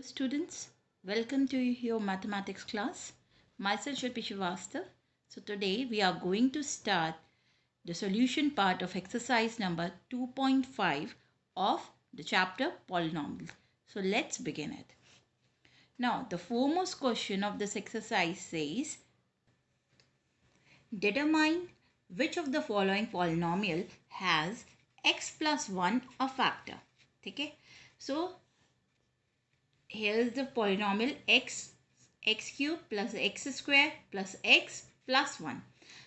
Students, welcome to your mathematics class. Myself Shilpi Srivastava. So today we are going to start the solution part of exercise number 2.5 of the chapter polynomials. So let's begin it. Now the foremost question of this exercise says, determine which of the following polynomial has x plus 1 a factor. Okay? So here is the polynomial x cube plus x square plus x plus 1.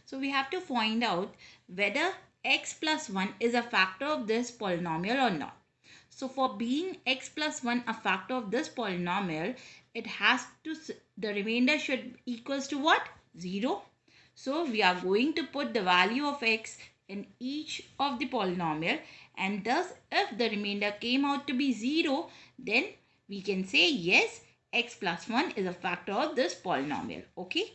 So we have to find out whether x plus 1 is a factor of this polynomial or not. So for being x plus 1 a factor of this polynomial, it has to, the remainder should equals to what? 0. So we are going to put the value of x in each of the polynomial, and thus if the remainder came out to be 0, then we can say yes, x plus 1 is a factor of this polynomial. Okay.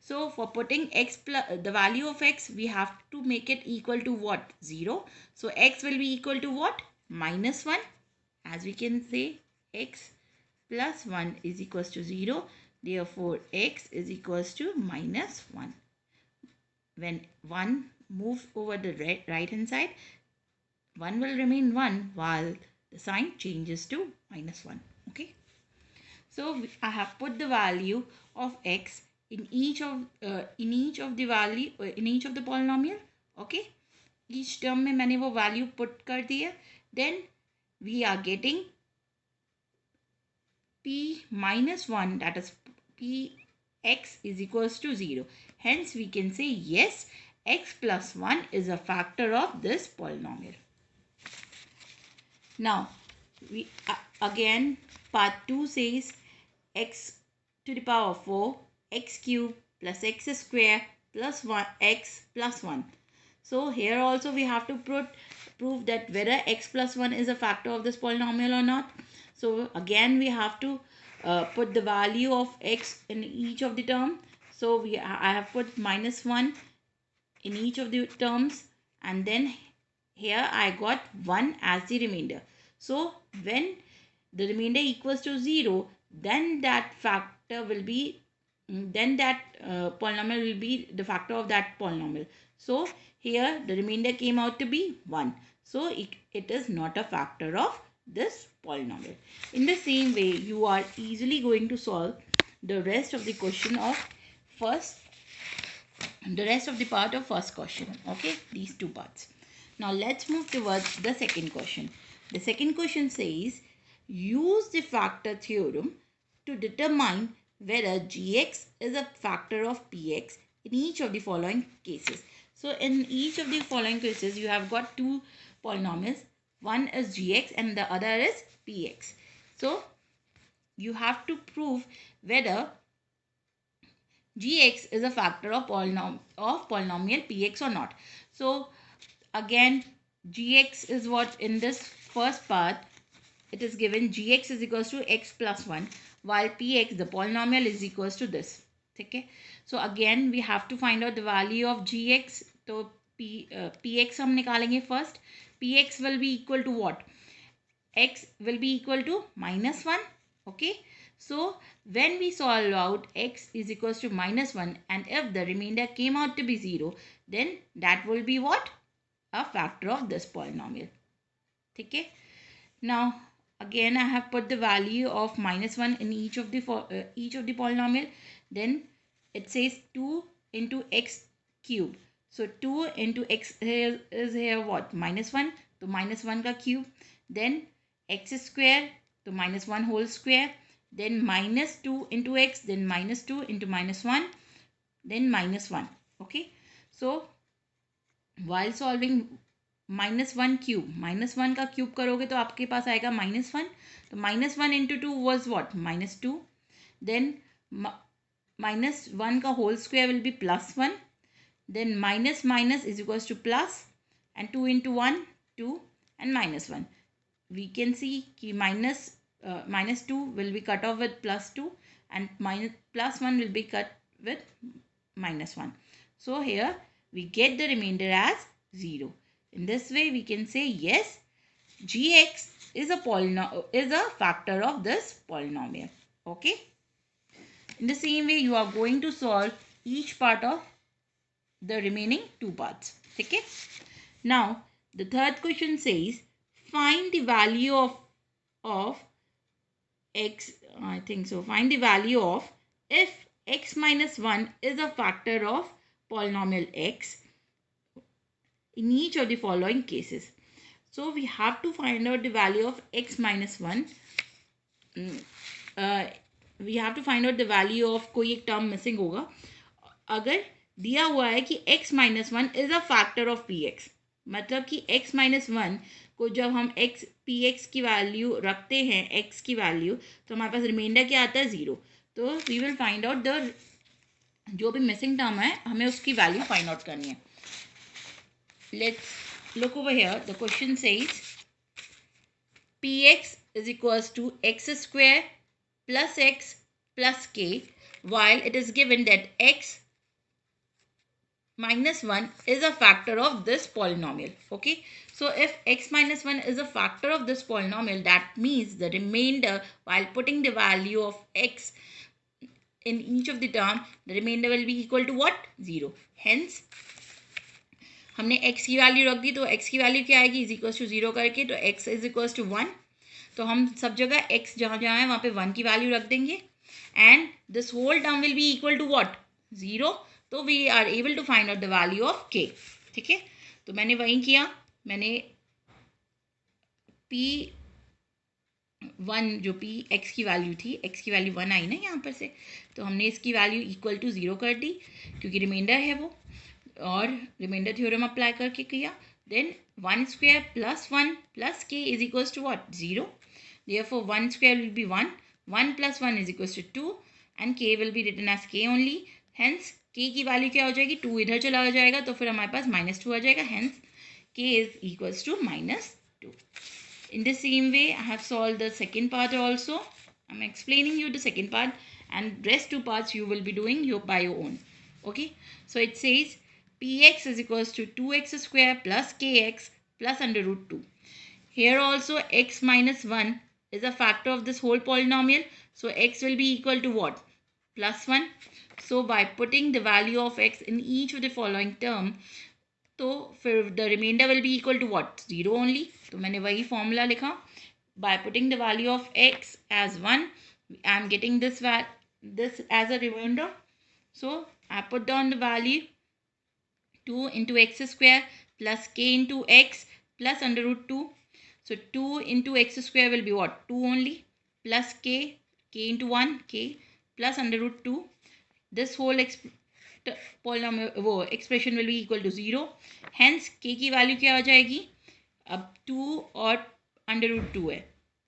So for putting x plus the value of x, we have to make it equal to what? 0. So x will be equal to what? Minus 1. As we can say, x plus 1 is equals to 0. Therefore, x is equals to minus 1. When 1 moves over the right hand side, 1 will remain 1 while the sign changes to minus 1. Okay. So I have put the value of x in each of the value in each of the polynomial. Okay. Each term में मैंने वो value put कर दिया. Then we are getting p minus 1, that is p x is equals to 0. Hence we can say yes, x plus 1 is a factor of this polynomial. Now, we again part 2 says x to the power 4 x cube plus x square plus 1 x plus 1. So here also we have to prove that whether x plus 1 is a factor of this polynomial or not. So again we have to put the value of x in each of the term. So I have put minus 1 in each of the terms, and then here I got 1 as the remainder. So when the remainder equals to 0, then that factor will be, polynomial will be the factor of that polynomial. So here the remainder came out to be 1. So it is not a factor of this polynomial. In the same way, you are easily going to solve the rest of the question of the rest of the part of first question. Okay, these two parts. Now let's move towards the second question. The second question says, use the factor theorem to determine whether gx is a factor of px in each of the following cases. So in each of the following cases, you have got two polynomials. One is gx and the other is px. So you have to prove whether gx is a factor of polynomial px or not. So again, gx is what in this first part it is given gx is equals to x plus 1, while px, the polynomial, is equals to this. Okay. So again we have to find out the value of gx. So px हम निकालेंगे first. Px will be equal to what? X will be equal to minus 1. Okay. So when we solve out x is equals to minus 1, and if the remainder came out to be 0, then that will be what? A factor of this polynomial. Okay. Now again I have put the value of minus 1 in each of the polynomial. Then it says 2 into x cube. So 2 into x here is here what? Minus 1. So minus 1 ka cube. Then x square. So minus 1 whole square. Then minus 2 into x. Then minus 2 into minus 1. Then minus 1. Okay. So while solving minus 1 cube, minus 1 का cube करोगे तो आपके पास आएगा minus 1. तो minus 1 into 2 was what? Minus 2. Then minus 1 का whole square will be plus 1. Then minus minus is equals to plus, and 2 into 1 2 and minus 1. We can see कि minus 2 will be cut off with plus 2, and plus 1 will be cut with minus 1. So here we get the remainder as 0. In this way, we can say yes, gx is a factor of this polynomial. Okay. In the same way, you are going to solve each part of the remaining two parts. Okay. Now, the third question says, find the value of x, I think so, find the value of if x minus 1 is a factor of polynomial x in each of the following cases. So we have to find out the value of x minus 1. We have to find out the value of, कोई एक term missing होगा. अगर दिया हुआ है कि x minus 1 is a factor of P x, मतलब कि x माइनस 1 को जब हम x पी एक्स की वैल्यू रखते हैं, x की वैल्यू, तो हमारे पास रिमाइंडर क्या आता है 0. तो we will find out the जो भी मिसिंग टर्म है हमें उसकी वैल्यू फाइंड आउट करनी है. Let's look over here. The question says px is equals to x square plus x plus k, while it is given that x minus 1 is a factor of this polynomial. Okay, so if x minus 1 is a factor of this polynomial, that means the remainder, while putting the value of x in each of the term, the remainder will be equal to what? 0. Hence हमने x की value रख दी, तो x की value क्या आएगी? Is equals to 0 करके, तो x is equals to 1. तो हम सब जगह x जहाँ जहाँ है वहाँ पे 1 की वैल्यू रख देंगे, and this whole term will be equal to what? 0. तो we are able to find out the value of k. ठीक है, तो मैंने वही किया. मैंने p1 जो p x की वैल्यू थी, x की वैल्यू 1 आई ना यहाँ पर से, तो हमने इसकी वैल्यू इक्वल टू 0 कर दी क्योंकि रिमाइंडर है वो, और रिमाइंडर थ्योरम अप्लाई करके किया. Then 1 square plus 1 plus k is equals to what? 0. Therefore 1 square will be 1. 1 plus 1 is equals to 2, and k will be written as k only. Hence k की value क्या हो जाएगी? 2 इधर चला जाएगा, तो फिर हमारे पास -2 आ जाएगा. Hence k is equals to -2. In the same way, I have solved the second part also. I'm explaining you the second part, and rest two parts you will be doing by your own. Okay, so it says px is equals to 2x square plus kx plus under root 2. Here also x minus 1 is a factor of this whole polynomial. So x will be equal to what? Plus 1. So by putting the value of x in each of the following term, तो फिर the remainder will be equal to what? 0 only. तो मैंने वही formula लिखा. By putting the value of x as 1, I am getting this as a remainder. So I put down the value 2 into x square plus k into x plus under root 2. So 2 into x square will be what? 2 only, plus k into 1, k plus under root 2. This whole polynomial वो expression will be equal to 0. Hence k की value क्या आ जाएगी? अब 2 और under root 2 है.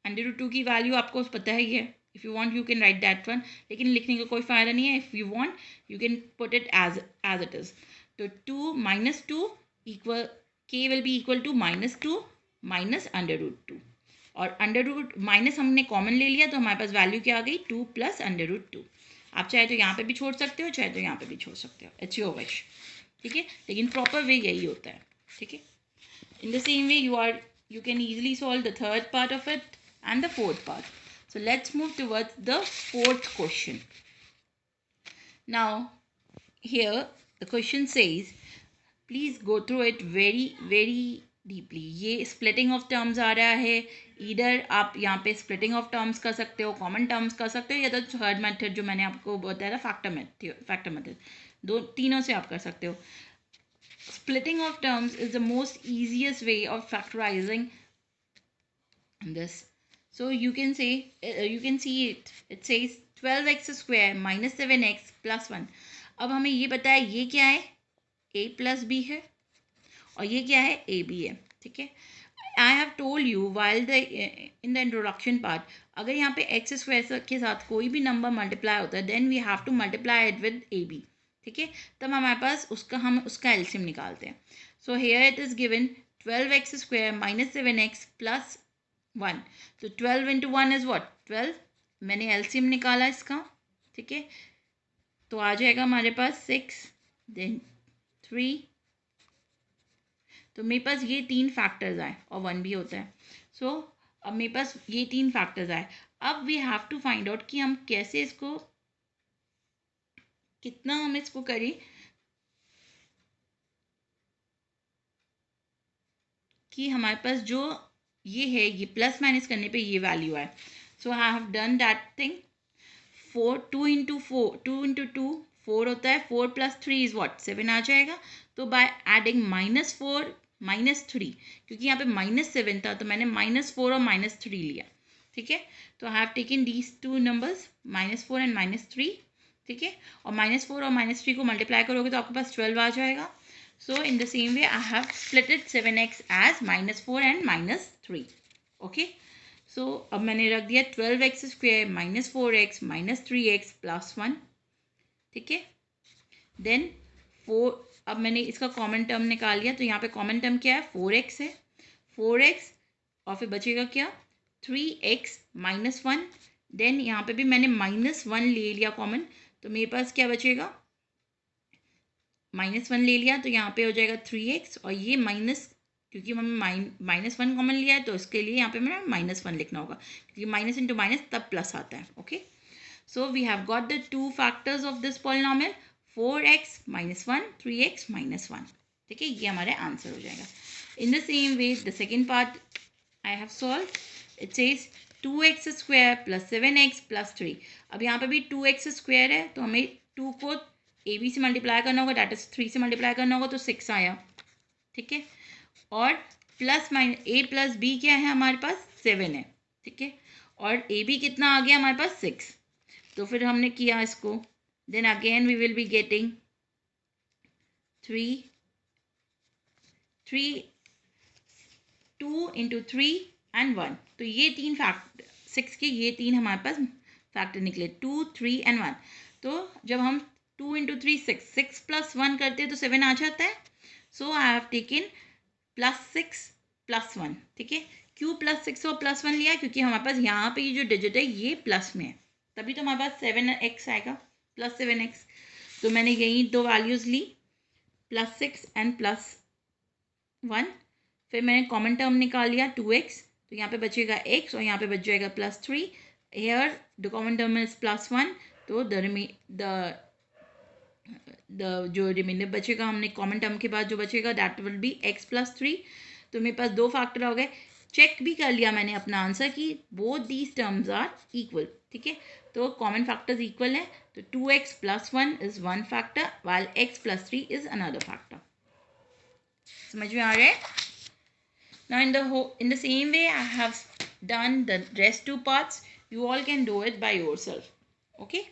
under root 2 की value आपको पता ही है. If you want you can write that one, लेकिन लिखने का कोई फ़ायदा नहीं है. If you want you can put it as it is. तो 2 minus 2 equal k will be equal to -2 minus under root 2, और अंडर रूट माइनस हमने कॉमन ले लिया, तो हमारे पास वैल्यू क्या आ गई? 2 प्लस अंडर रूट 2. आप चाहे तो यहाँ पे भी छोड़ सकते हो, चाहे तो यहाँ पे भी छोड़ सकते हो. It's your wish. ठीक है, लेकिन प्रॉपर वे यही होता है. ठीक है, in the same way you can easily solve the third part of it and the fourth part. So let's move towards the fourth question. Now here the question says, please go through it very deeply. ये splitting of terms आ रहा है. इधर आप यहाँ पे splitting of terms कर सकते हो, कॉमन टर्म्स कर सकते हो, या तो थर्ड मेथड जो मैंने आपको बताया था फैक्टर मेथड, तीनों से आप कर सकते हो. Splitting of terms is the most easiest way of factorising this. So you can see it says 12x square minus 7x plus 1. अब हमें ये पता है ये क्या है? a प्लस बी है, और ये क्या है? ए बी है. ठीक है, आई have told you while the in the introduction part, अगर यहाँ पे एक्स स्क्वायर के साथ कोई भी नंबर मल्टीप्लाई होता है, then we have to multiply it with a b. ठीक है, तब हमारे पास हम उसका एलसीएम निकालते हैं. So here it is given 12x square minus 7x plus 1. तो 12 इंटू 1 इज़ वॉट? 12. मैंने एलसीएम निकाला इसका. ठीक है, तो आ जाएगा हमारे पास 6 देन 3. तो मेरे पास ये 3 फैक्टर्स आए और 1 भी होता है. सो अब मेरे पास ये 3 फैक्टर्स आए. अब we have to find out कि हम कैसे इसको, कितना हम इसको करें कि हमारे पास जो ये है ये प्लस माइनस करने पे ये वैल्यू आए. So I have done that thing. 2 into 4 होता है. 4 + 3 इज व्हाट, 7 आ जाएगा. तो बाय एडिंग -4 -3, क्योंकि यहाँ पे -7 था तो मैंने -4 और -3 लिया. ठीक है, तो I have taken these two numbers -4 and -3. ठीक है, और -4 और -3 को मल्टीप्लाई करोगे तो आपके पास 12 आ जाएगा. So in the same way I have splitted 7x as -4 and -3. Okay. So अब मैंने रख दिया 12x square -4x -3x +1. ठीक है. Then 4, अब मैंने इसका कॉमन टर्म निकाल लिया. तो यहाँ पे कॉमन टर्म क्या है, 4x है. 4x और फिर बचेगा क्या, 3x -1. देन यहाँ पे भी मैंने -1 ले लिया कॉमन. तो मेरे पास क्या बचेगा, -1 ले लिया. तो यहाँ पे हो जाएगा 3x और ये माइनस, क्योंकि हमने -1 कॉमन लिया है तो इसके लिए यहाँ पे मैंने -1 लिखना होगा, क्योंकि माइनस इंटू माइनस तब प्लस आता है. Okay, so we have got the 2 factors of this polynomial, 4x -1 3x -1. ठीक है, ये हमारे आंसर हो जाएगा. In the same way the second part I have solve. It says 2x square + 7x + 3. अब यहाँ पे भी 2x स्क्वायर है तो हमें 2 को ए बी से मल्टीप्लाई करना होगा, डैट इज 3 से मल्टीप्लाई करना होगा तो 6 आया. ठीक है, और प्लस माइनस a + b क्या है हमारे पास, 7 है. ठीक है, और ए बी कितना आ गया हमारे पास, 6. तो फिर हमने किया इसको. Then again we will be getting 3 2 into 3 and 1. तो ये 3 फैक्टर, 6 के ये 3 हमारे पास फैक्टर निकले, 2 3 and 1. तो जब हम 2 into 3 6 + 1 करते हैं तो 7 आ जाता है. सो आई हैव टेकन +6 + 1. ठीक है, क्यों +6 और +1 लिया, क्योंकि हमारे पास यहाँ पे ये जो डिजिट है ये प्लस में है, तभी तो हमारे पास 7x आएगा, +7x. तो मैंने यही 2 वैल्यूज़ ली, +6 and +1. फिर मैंने कॉमन टर्म निकाल लिया 2x. तो यहाँ पे बचेगा x और यहाँ पे बच जाएगा +3. Here the common term is +1. तो जो रिमाइंडर बचेगा, हमने कॉमन टर्म के बाद जो बचेगा दैट विल बी x + 3. तो मेरे पास 2 फैक्टर हो गए. चेक भी कर लिया मैंने अपना आंसर कि both these terms are equal. ठीक है, तो कॉमन फैक्टर्स इक्वल है. तो 2x + 1 is 1 factor while x + 3 is another factor. समझ में आ रहा है? Now in the same way I have done the rest 2 parts. You all can do it by yourself. Okay?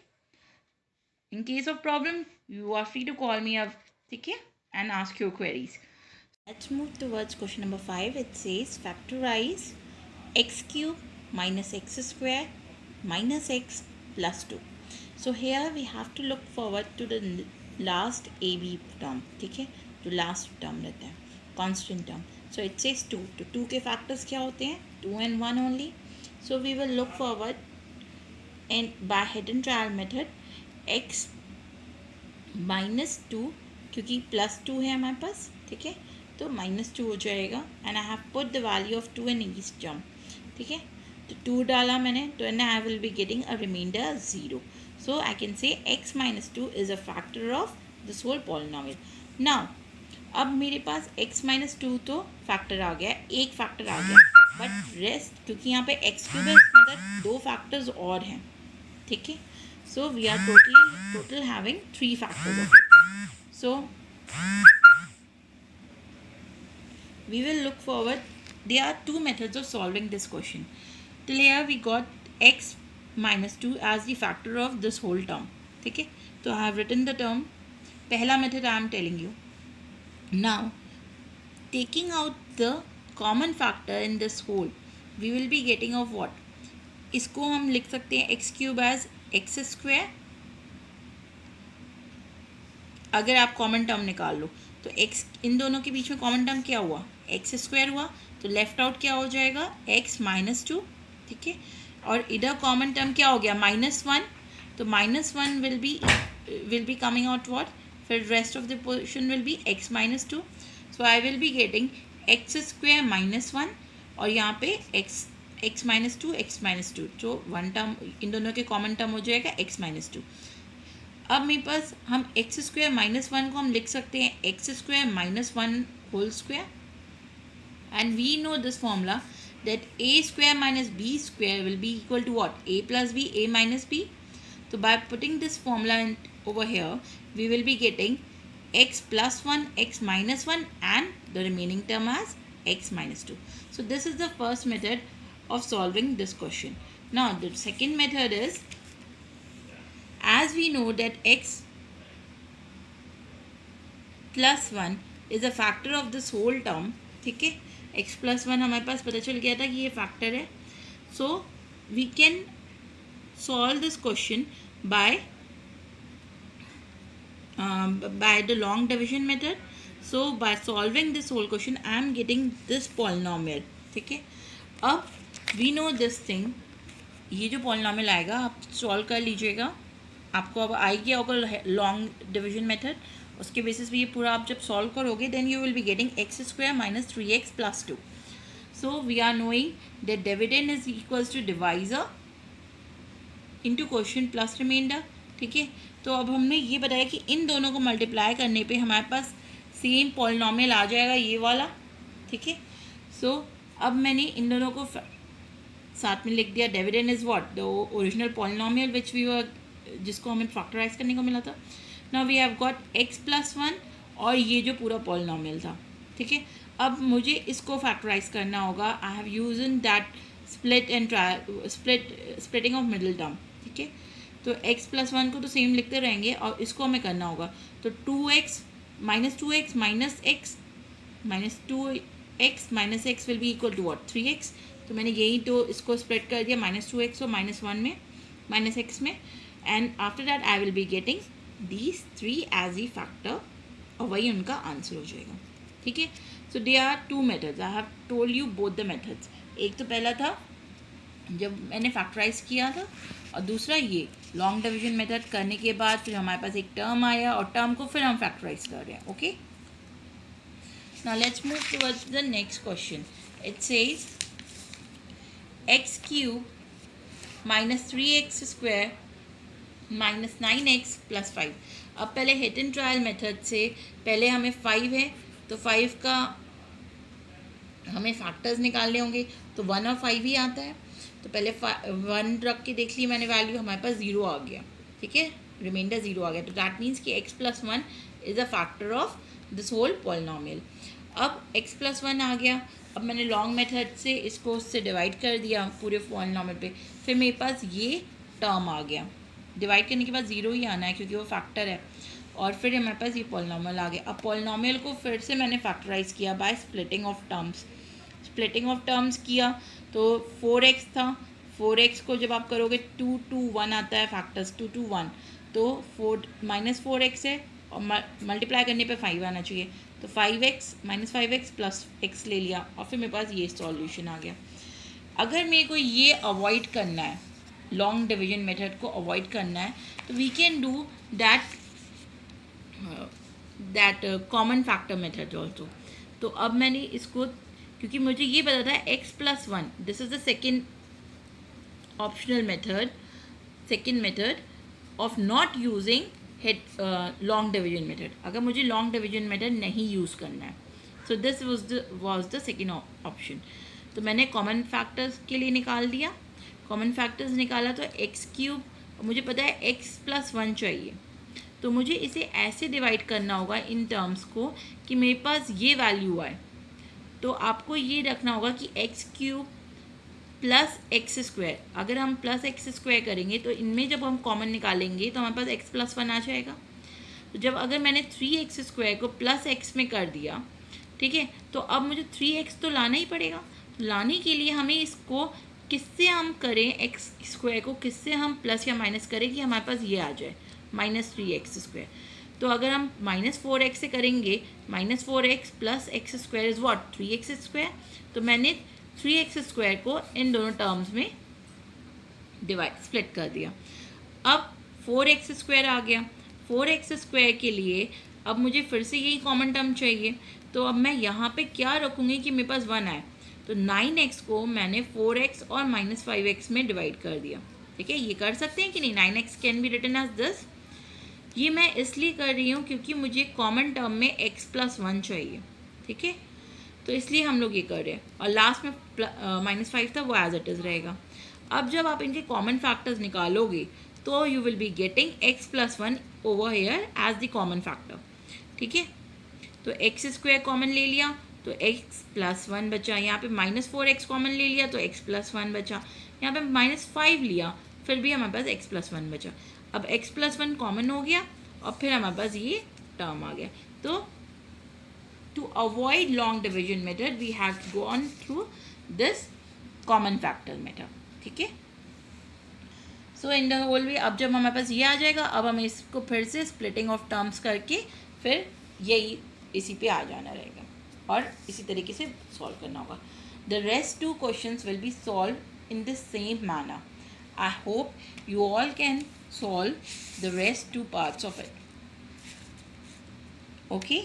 In case of problem, you are free to call me up, okay, and ask your queries. Let's move towards question number 5. It says factorize x³ - x square - x + 2. So here we have to look forward to the last AB term. ठीक है, जो last term रहता है, constant term. So it says 2. तो 2 के factors क्या होते हैं, 2 and 1 only. So we will look forward and by hidden trial method x -2, क्योंकि +2 है हमारे पास. ठीक है, तो -2 हो जाएगा. And I have put the value of 2 in each term. ठीक है, तो 2 डाला मैंने, तो and I will be getting a remainder 0. So I can say x -2 is a factor of this whole polynomial. Now अब मेरे पास x -2 तो factor आ गया, एक फैक्टर आ गया, बट रेस्ट क्योंकि यहाँ पे x³ है, इसके अंदर 2 फैक्टर्स और हैं. ठीक है, so we are total having 3 factors of it. So we will look forward. There are 2 methods of solving this question. Till here we got x -2 as the factor of this whole term. ठीक है, तो I have written the term. पहला method I am telling you. Now taking out the common factor in this whole, we will be getting of what? इसको हम लिख सकते हैं x³ as x square. अगर आप कॉमन टर्म निकाल लो तो x, इन दोनों के बीच में कॉमन टर्म क्या हुआ, x स्क्वायर हुआ. तो लेफ्ट आउट क्या हो जाएगा, x -2. ठीक है, और इधर कॉमन टर्म क्या हो गया, -1. तो -1 will be coming out what, फिर rest of the portion will be x -2. So I will be getting x² -1 और यहाँ पे x x minus two x minus two, तो वन टर्म इन दोनों के कॉमन टर्म हो जाएगा एक्स माइनस टू। अब मेरे पास हम एक्स स्क्वायर माइनस वन को हम लिख सकते हैं x square minus one whole square, and we know this formula that a square minus b square will be equal to what? A plus b, a minus b. So by putting this formula over here, we will be getting x plus 1, x minus 1 and the remaining term as x minus 2. So this is the first method of solving this question. Now the second method is, as we know that x plus 1 is a factor of this whole term, ठीक है, x plus one हमारे पास पता चल गया था कि ये factor है, so we can solve this question by the long division method. So by solving this whole question I am getting this polynomial, ठीक है. अब वी नो दिस थिंग, ये जो पॉलिनोमियल आएगा आप सॉल्व कर लीजिएगा, आपको अब आ गया होगा लॉन्ग डिविजन मेथड, उसके बेसिस पे ये पूरा आप जब सॉल्व करोगे then you will be getting x square minus 3x plus 2. So we are knowing that dividend is equals to divisor into quotient plus remainder, ठीक है. तो अब हमने ये बताया कि इन दोनों को मल्टीप्लाई करने पे हमारे पास सेम पॉलिनोमियल आ जाएगा, ये वाला, ठीक है. सो अब मैंने इन दोनों को साथ में लिख दिया. Dividend is what? The original polynomial which we were, जिसको हमें फैक्टराइज करने को मिला था. Now we have got x plus one और ये जो पूरा पॉलिनोमियल था, ठीक है. अब मुझे इसको फैक्टराइज करना होगा. I have use in that splitting of middle term, ठीक है. तो x प्लस वन को तो सेम लिखते रहेंगे और इसको हमें करना होगा. तो 2x minus 2x minus x minus 2x minus x will be equal to what? 3x. तो मैंने यही तो इसको स्प्लिट कर दिया माइनस 2x और माइनस वन में, माइनस x में, and after that I will be getting these three as a factor और वही उनका आंसर हो जाएगा, ठीक है. So they are two methods, I have told you both the methods. एक तो पहला था जब मैंने फैक्टराइज किया था, और दूसरा ये लॉन्ग डिवीजन मेथड करने के बाद फिर हमारे पास एक टर्म आया और टर्म को फिर हम फैक्टराइज कर रहे हैं. Okay, now let's move towards the next question. It says x cube minus 3x square minus 9x plus 5. अब पहले हिट एंड ट्रायल मेथड से पहले हमें 5 है तो 5 का हमें फैक्टर्स निकालने होंगे, तो 1 और 5 ही आता है. तो पहले 1 रख के देख ली मैंने वैल्यू, हमारे पास 0 आ गया, ठीक है, रिमाइंडर 0 आ गया. तो दैट मीन्स कि x plus 1 is a factor of this whole polynomial. अब x प्लस 1 आ गया. अब मैंने लॉन्ग मेथड से इसको उससे डिवाइड कर दिया पूरे पॉलिनोमियल पे, फिर मेरे पास ये टर्म आ गया. डिवाइड करने के बाद 0 ही आना है क्योंकि वो फैक्टर है, और फिर हमारे पास ये पॉलिनोमियल आ गया. अब पॉलिनोमियल को फिर से मैंने फैक्टराइज किया by splitting of terms. Splitting of terms किया तो 4x था, 4x को जब आप करोगे 2 to 1 आता है फैक्टर्स, 2 to 1, तो 4 माइनस 4x है और मल्टीप्लाई करने पे 5 आना चाहिए. तो 5x minus 5x plus x ले लिया और फिर मेरे पास ये सॉल्यूशन आ गया. अगर मेरे को ये अवॉइड करना है, लॉन्ग डिवीजन मेथड को अवॉइड करना है, तो we can do that common factor method also. तो अब मैंने इसको, क्योंकि मुझे ये पता था x plus 1, this is the second optional method, second method of not using long division method. अगर मुझे लॉन्ग डिवीजन मेथड नहीं यूज़ करना है, so this was the second option. तो मैंने कॉमन फैक्टर्स के लिए निकाल दिया. कॉमन फैक्टर्स निकाला तो एक्स क्यूब, मुझे पता है एक्स प्लस 1 चाहिए, तो मुझे इसे ऐसे डिवाइड करना होगा इन टर्म्स को कि मेरे पास ये वैल्यू आए. तो आपको ये रखना होगा कि x cube plus x square, अगर हम प्लस एक्स स्क्वायर करेंगे तो इनमें जब हम कॉमन निकालेंगे तो हमारे पास एक्स प्लस 1 आ जाएगा. तो जब अगर मैंने 3x स्क्वायर को प्लस एक्स में कर दिया, ठीक है, तो अब मुझे 3x तो लाना ही पड़ेगा. तो लाने के लिए हमें इसको किससे हम करें, एक्स स्क्वायर को किससे हम प्लस या माइनस करें कि हमारे पास ये आ जाए माइनस 3x स्क्वायर. तो अगर हम माइनस 4x से करेंगे, minus 4x plus x square is what? 3x square. तो मैंने 3x स्क्वायर को इन दोनों टर्म्स में स्प्लिट कर दिया. अब 4x स्क्वायर आ गया. 4x स्क्वायर के लिए अब मुझे फिर से यही कॉमन टर्म चाहिए. तो अब मैं यहाँ पे क्या रखूँगी कि मेरे पास 1 आए. तो 9x को मैंने 4x और -5x में डिवाइड कर दिया। ठीक है, ये कर सकते हैं कि नहीं? 9x can be written as this. ये मैं इसलिए कर रही हूँ क्योंकि मुझे कॉमन टर्म में x+1 चाहिए। ठीक है, तो इसलिए हम लोग ये कर रहे हैं, और लास्ट में -5 था वो एज इट इज़ रहेगा। अब जब आप इनके कॉमन फैक्टर्स निकालोगे तो you will be getting x+1 over here as the common factor. ठीक है, तो x² कॉमन ले लिया तो x+1 बचा, यहाँ पे -4x कॉमन ले लिया तो x+1 बचा, यहाँ पे -5 लिया फिर भी हमारे पास x+1 बचा। अब x+1 कॉमन हो गया और फिर हमारे पास ये टर्म आ गया। तो to avoid long division method we have gone through this common factor method. ठीक है, सो इन द होल वे अब जब हमारे पास ये आ जाएगा, अब हमें इसको फिर से स्प्लिटिंग ऑफ टर्म्स करके फिर यही इसी पे आ जाना रहेगा और इसी तरीके से सॉल्व करना होगा। The rest 2 questions will be solve in the same manner. I hope you all can solve the rest 2 parts of it. Okay,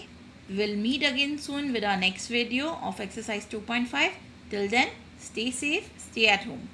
we'll meet again soon with our next video of exercise 2.5. Till then, stay safe, stay at home.